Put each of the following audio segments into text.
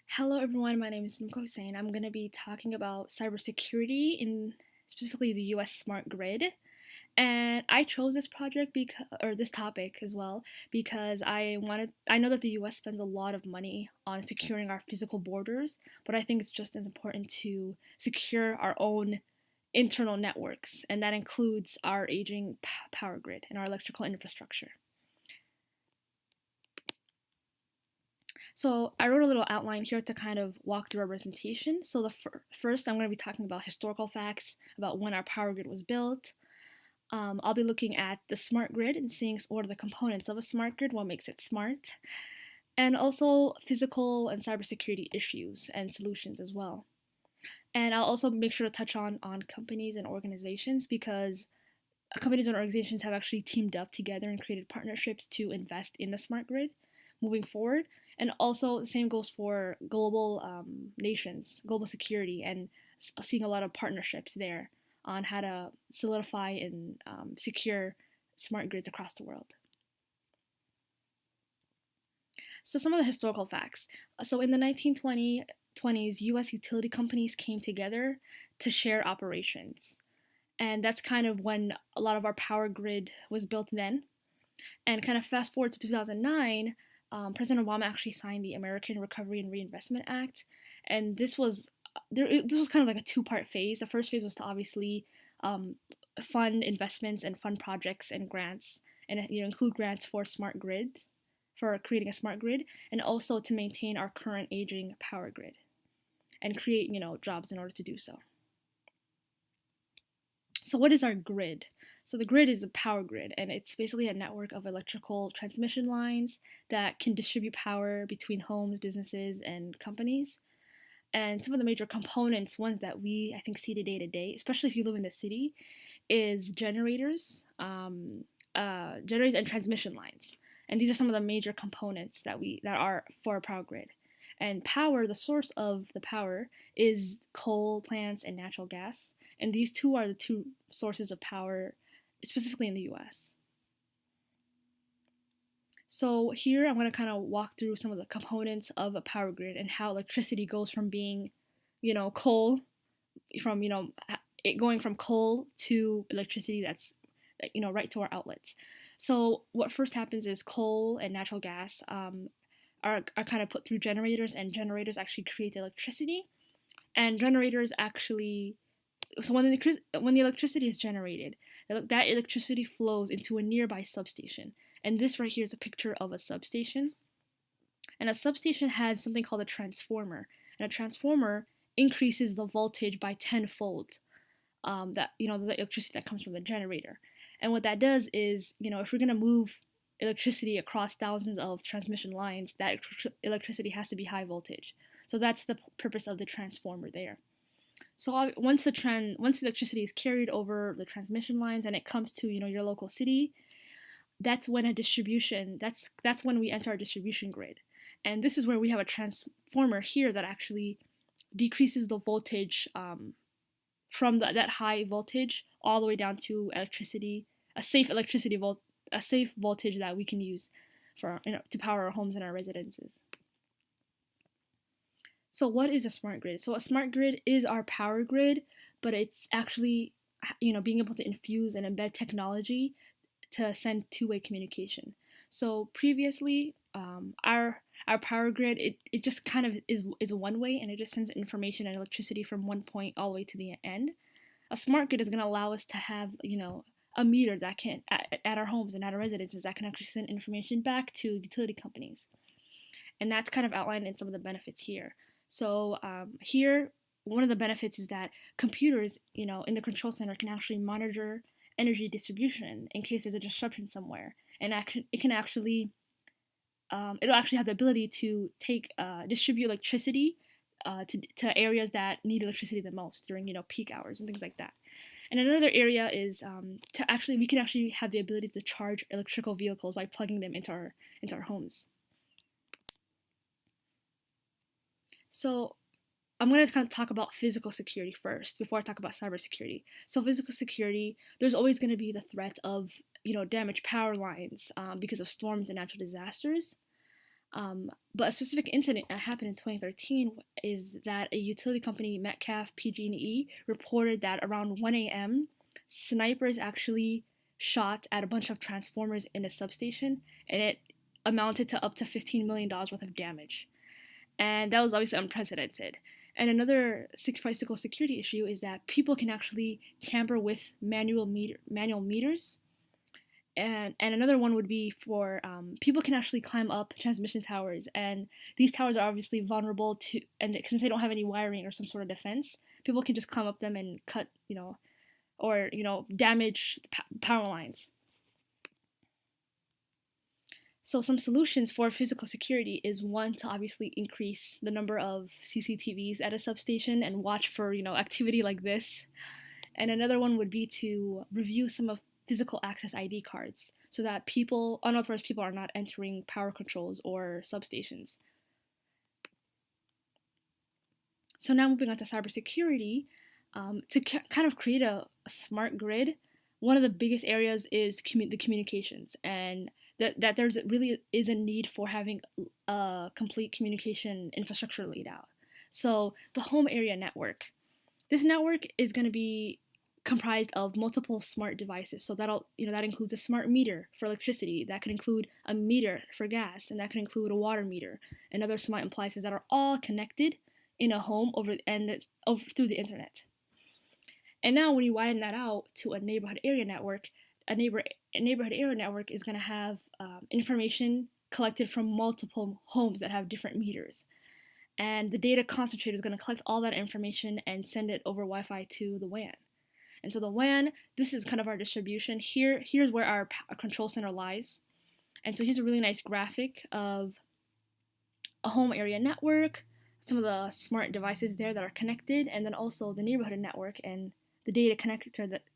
Hello everyone, my name is Nimko Hussain. I'm going to be talking about cybersecurity in specifically the US smart grid. And I chose this project or this topic as well because I know that the US spends a lot of money on securing our physical borders, but I think it's just as important to secure our own internal networks, and that includes our aging power grid and our electrical infrastructure. So I wrote a little outline here to kind of walk through our presentation. So first, I'm going to be talking about historical facts about when our power grid was built. I'll be looking at the smart grid and seeing what are the components of a smart grid, what makes it smart, and also physical and cybersecurity issues and solutions as well. And I'll also make sure to touch on companies and organizations because companies and organizations have actually teamed up together and created partnerships to invest in the smart grid moving forward. And also, the same goes for global nations, global security, and seeing a lot of partnerships there on how to solidify and secure smart grids across the world. So, some of the historical facts. So, in the 1920s, US utility companies came together to share operations. And that's kind of when a lot of our power grid was built then. And kind of fast forward to 2009, President Obama actually signed the American Recovery and Reinvestment Act, and this was kind of like a two-part phase. The first phase was to obviously fund investments and fund projects and grants, and include grants for smart grids, for creating a smart grid, and also to maintain our current aging power grid and create jobs in order to do so. So what is our grid? So the grid is a power grid, and it's basically a network of electrical transmission lines that can distribute power between homes, businesses, and companies. And some of the major components, ones that I think see to day, especially if you live in the city, is generators, generators and transmission lines. And these are some of the major components that are for a power grid. And power, the source of the power, is coal plants and natural gas. And these two are the two sources of power, specifically in the US. So here I'm going to kind of walk through some of the components of a power grid and how electricity goes from being, coal, from, it going from coal to electricity that's, right to our outlets. So what first happens is coal and natural gas are kind of put through generators, and generators actually create the electricity. And generators actually, so when the electricity is generated, that electricity flows into a nearby substation. And this right here is a picture of a substation. And a substation has something called a transformer. And a transformer increases the voltage by tenfold. The electricity that comes from the generator. And what that does is, if we're gonna move electricity across thousands of transmission lines, that electricity has to be high voltage. So that's the purpose of the transformer there. So once the electricity is carried over the transmission lines and it comes to your local city, that's when that's when we enter our distribution grid. And this is where we have a transformer here that actually decreases the voltage from that high voltage all the way down to electricity, a safe voltage that we can use for to power our homes and our residences. So what is a smart grid? So a smart grid is our power grid, but it's actually being able to infuse and embed technology to send two-way communication. So previously, our power grid it just kind of is one way, and it just sends information and electricity from one point all the way to the end. A smart grid is going to allow us to have a meter that can at our homes and at our residences that can actually send information back to utility companies, and that's kind of outlined in some of the benefits here. So here, one of the benefits is that computers, in the control center can actually monitor energy distribution in case there's a disruption somewhere, and it'll actually have the ability to distribute electricity to areas that need electricity the most during peak hours and things like that. And another area is we can actually have the ability to charge electrical vehicles by plugging them into our homes. So I'm going to kind of talk about physical security first before I talk about cybersecurity. So physical security, there's always going to be the threat of damaged power lines because of storms and natural disasters. But a specific incident that happened in 2013 is that a utility company, Metcalf PG&E, reported that around 1 a.m., snipers actually shot at a bunch of transformers in a substation, and it amounted to up to $15 million worth of damage. And that was obviously unprecedented. And another physical security issue is that people can actually tamper with manual meters, and another one would be for people can actually climb up transmission towers, and these towers are obviously vulnerable to, and since they don't have any wiring or some sort of defense, people can just climb up them and cut, or damage power lines. So some solutions for physical security is one, to obviously increase the number of CCTVs at a substation and watch for activity like this. And another one would be to review some of physical access ID cards so that unauthorized people are not entering power controls or substations. So now moving on to cybersecurity, to kind of create a smart grid, one of the biggest areas is the communications, and that there's really is a need for having a complete communication infrastructure laid out. So the home area network. This network is going to be comprised of multiple smart devices. So that includes a smart meter for electricity, that could include a meter for gas, and that could include a water meter and other smart appliances that are all connected in a home over through the internet. And now when you widen that out to a neighborhood area network, a neighborhood area network is going to have information collected from multiple homes that have different meters. And the data concentrator is going to collect all that information and send it over Wi-Fi to the WAN. And so the WAN, this is kind of our distribution. Here's where our control center lies. And so here's a really nice graphic of a home area network, some of the smart devices there that are connected, and then also the neighborhood network and the data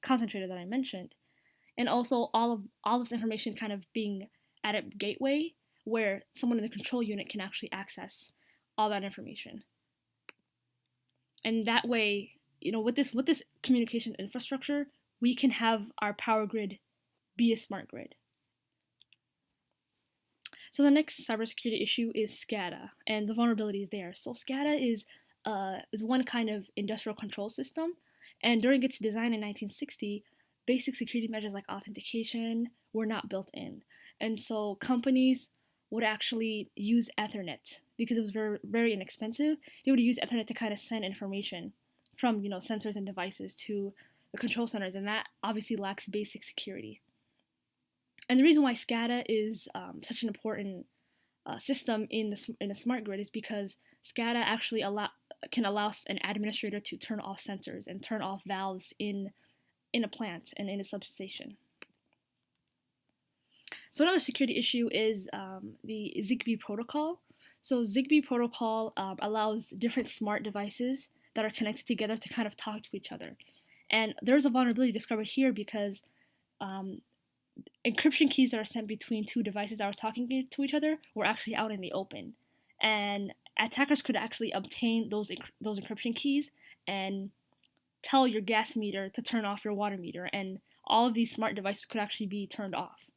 concentrator that I mentioned. And also all this information kind of being at a gateway where someone in the control unit can actually access all that information. And that way, with this communication infrastructure, we can have our power grid be a smart grid. So the next cybersecurity issue is SCADA and the vulnerabilities there. So SCADA is one kind of industrial control system, and during its design in 1960, basic security measures like authentication were not built in, and so companies would actually use Ethernet because it was very, very inexpensive. They would use Ethernet to kind of send information from sensors and devices to the control centers, and that obviously lacks basic security. And the reason why SCADA is such an important system in a smart grid is because SCADA actually can allow an administrator to turn off sensors and turn off valves in a plant and in a substation. So another security issue is the Zigbee protocol. So Zigbee protocol allows different smart devices that are connected together to kind of talk to each other. And there's a vulnerability discovered here because encryption keys that are sent between two devices that are talking to each other were actually out in the open. And attackers could actually obtain those encryption keys and tell your gas meter to turn off your water meter, and all of these smart devices could actually be turned off.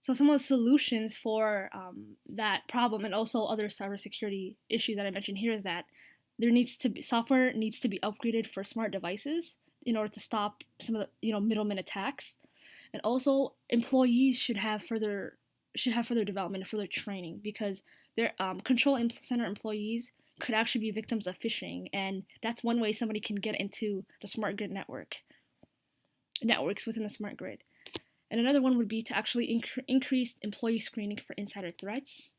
So some of the solutions for that problem and also other cybersecurity issues that I mentioned here is that software needs to be upgraded for smart devices in order to stop some of the middleman attacks, and also employees should have further development and further training, because their control center employees could actually be victims of phishing, and that's one way somebody can get into the smart grid networks within the smart grid. And another one would be to actually increase employee screening for insider threats.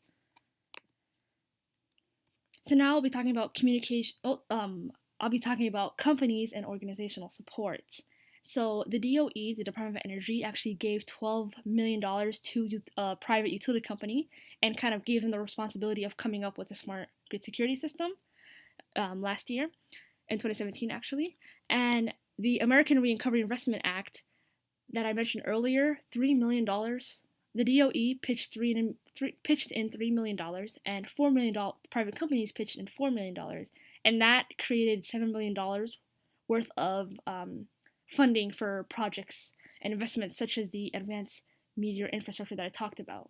So now I'll be talking about communication. I'll be talking about companies and organizational support. So the DOE, the Department of Energy, actually gave $12 million to a private utility company and kind of gave them the responsibility of coming up with a smart grid security system last year, in 2017 actually. And the American Recovery Investment Act that I mentioned earlier, $3 million. The DOE pitched in $3 million, and $4 million private companies pitched in $4 million, and that created $7 million worth of funding for projects and investments such as the advanced meteor infrastructure that I talked about.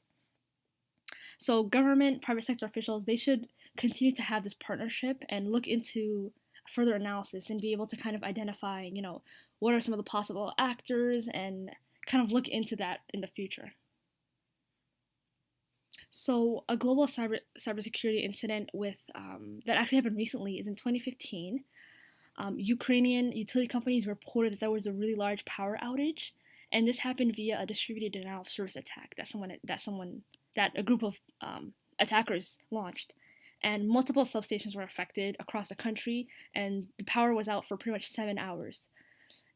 So government, private sector officials, they should continue to have this partnership and look into further analysis and be able to kind of identify, what are some of the possible actors and kind of look into that in the future. So a global cybersecurity incident with that actually happened recently is in 2015. Ukrainian utility companies reported that there was a really large power outage, and this happened via a distributed denial of service attack that a group of attackers launched, and multiple substations were affected across the country, and the power was out for pretty much 7 hours.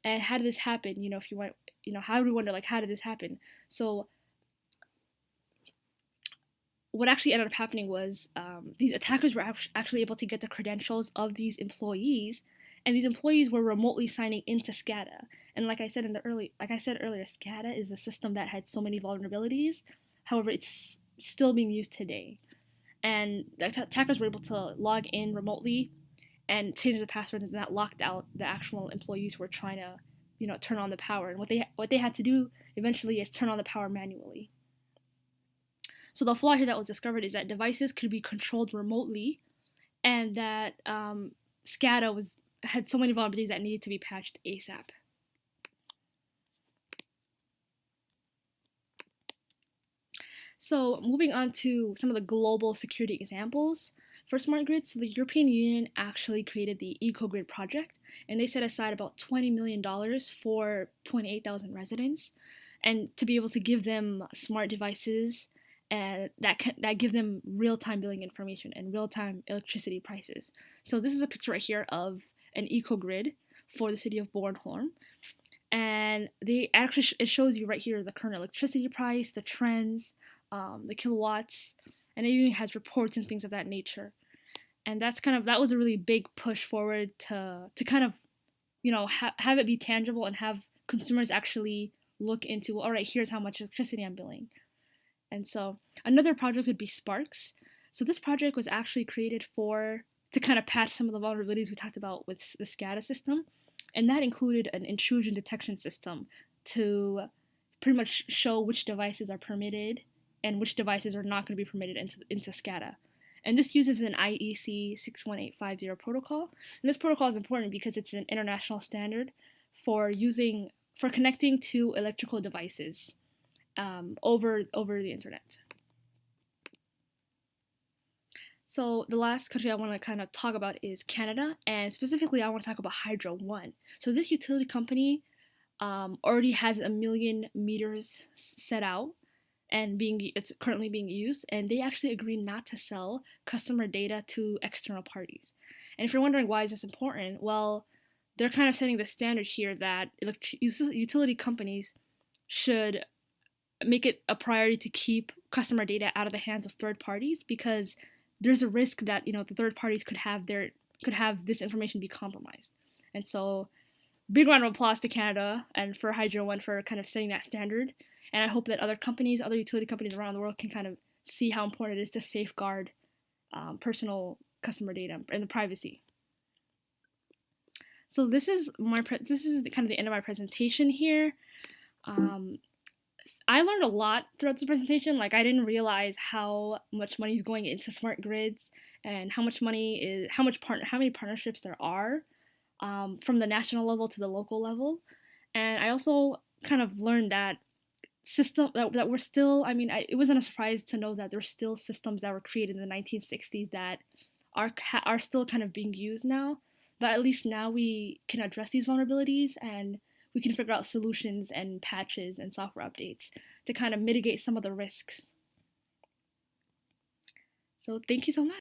And how did this happen? If you want, how do we wonder, like, how did this happen? So what actually ended up happening was these attackers were actually able to get the credentials of these employees, and these employees were remotely signing into SCADA. And like I said earlier, SCADA is a system that had so many vulnerabilities. However, it's still being used today. And the attackers were able to log in remotely and change the password, and that locked out the actual employees who were trying to, turn on the power. And what they had to do eventually is turn on the power manually. So the flaw here that was discovered is that devices could be controlled remotely, and that SCADA had so many vulnerabilities that needed to be patched ASAP. So moving on to some of the global security examples. For smart grids, so the European Union actually created the EcoGrid project, and they set aside about $20 million for 28,000 residents, and to be able to give them smart devices that give them real-time billing information and real-time electricity prices. So this is a picture right here of an EcoGrid for the city of Bornholm, and it shows you right here the current electricity price, the trends, the kilowatts, and it even has reports and things of that nature. And that was a really big push forward to kind of, have it be tangible and have consumers actually look into, all right, here's how much electricity I'm billing. And so another project would be Sparks. So this project was actually created to kind of patch some of the vulnerabilities we talked about with the SCADA system, and that included an intrusion detection system to pretty much show which devices are permitted and which devices are not going to be permitted into SCADA. And this uses an ICS382INDV protocol. And this protocol is important because it's an international standard for connecting to electrical devices over the internet. So the last country I want to kind of talk about is Canada, and specifically I want to talk about Hydro One. So this utility company already has 1 million meters set out, and it's currently being used, and they actually agreed not to sell customer data to external parties. And if you're wondering why is this important, well, they're kind of setting the standard here that utility companies should make it a priority to keep customer data out of the hands of third parties, because there's a risk that the third parties could have this information be compromised. And so big round of applause to Canada and for Hydro One for kind of setting that standard. And I hope that other utility companies around the world can kind of see how important it is to safeguard personal customer data and the privacy. So this is kind of the end of my presentation here. I learned a lot throughout the presentation. Like, I didn't realize how much money is going into smart grids and how many partnerships there are from the national level to the local level. And I also kind of learned that that we're still, it wasn't a surprise to know that there's still systems that were created in the 1960s that are still kind of being used now. But at least now we can address these vulnerabilities, and we can figure out solutions and patches and software updates to kind of mitigate some of the risks. So thank you so much.